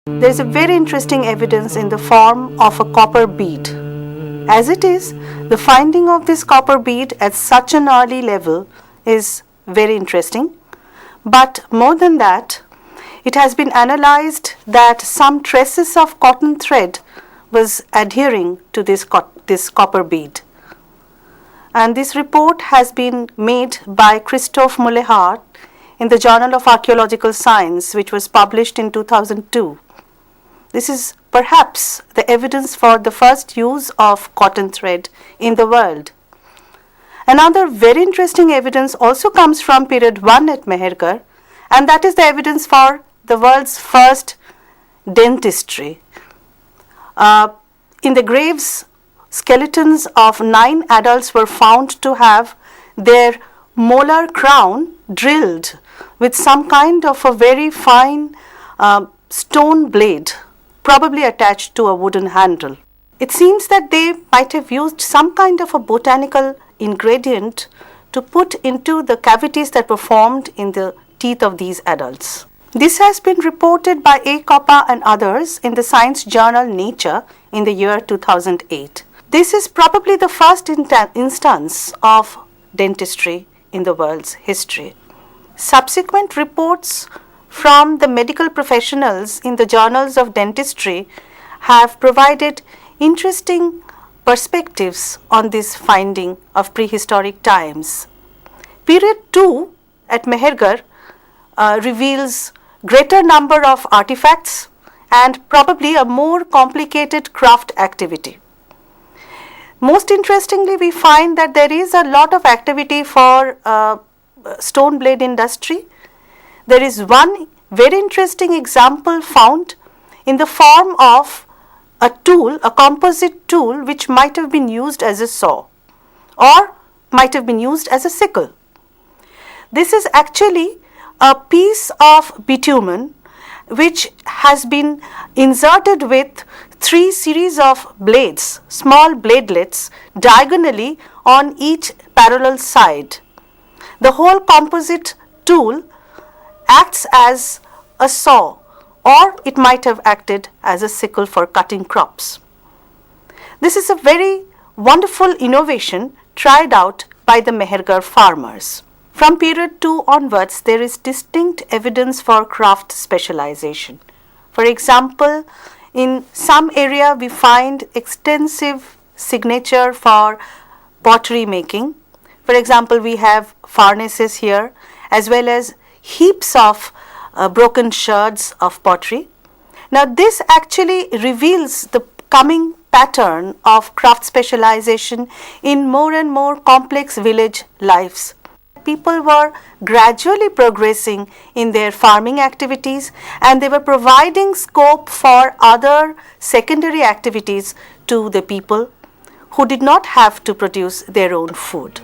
There is a very interesting evidence in the form of a copper bead. As it is, the finding of this copper bead at such an early level is very interesting. But more than that, it has been analyzed that some traces of cotton thread was adhering to this copper bead. And this report has been made by Christophe Moulehard in the Journal of Archaeological Science, which was published in 2002. This is perhaps the evidence for the first use of cotton thread in the world. Another very interesting evidence also comes from period 1 at Mehergarh, and that is the evidence for the world's first dentistry. In the graves, skeletons of 9 adults were found to have their molar crown drilled with some kind of a very fine stone blade, probably attached to a wooden handle. It seems that they might have used some kind of a botanical ingredient to put into the cavities that were formed in the teeth of these adults. This has been reported by A. Coppa and others in the science journal Nature in the year 2008. This is probably the first instance of dentistry in the world's history. Subsequent reports from the medical professionals in the journals of dentistry have provided interesting perspectives on this finding of prehistoric times. Period 2 at Mehergarh reveals greater number of artifacts and probably a more complicated craft activity. Most interestingly, we find that there is a lot of activity for stone blade industry. There is one very interesting example found in the form of a tool, a composite tool, which might have been used as a saw or might have been used as a sickle. This is actually a piece of bitumen which has been inserted with 3 series of blades, small bladelets, diagonally on each parallel side. The whole composite tool acts as a saw, or it might have acted as a sickle for cutting crops. This is a very wonderful innovation tried out by the Mehergarh farmers. From period 2 onwards, there is distinct evidence for craft specialization. For example, in some area we find extensive signature for pottery making. For example, we have furnaces here as well as heaps of broken shards of pottery. Now this actually reveals the coming pattern of craft specialization in more and more complex village lives. People were gradually progressing in their farming activities and they were providing scope for other secondary activities to the people who did not have to produce their own food.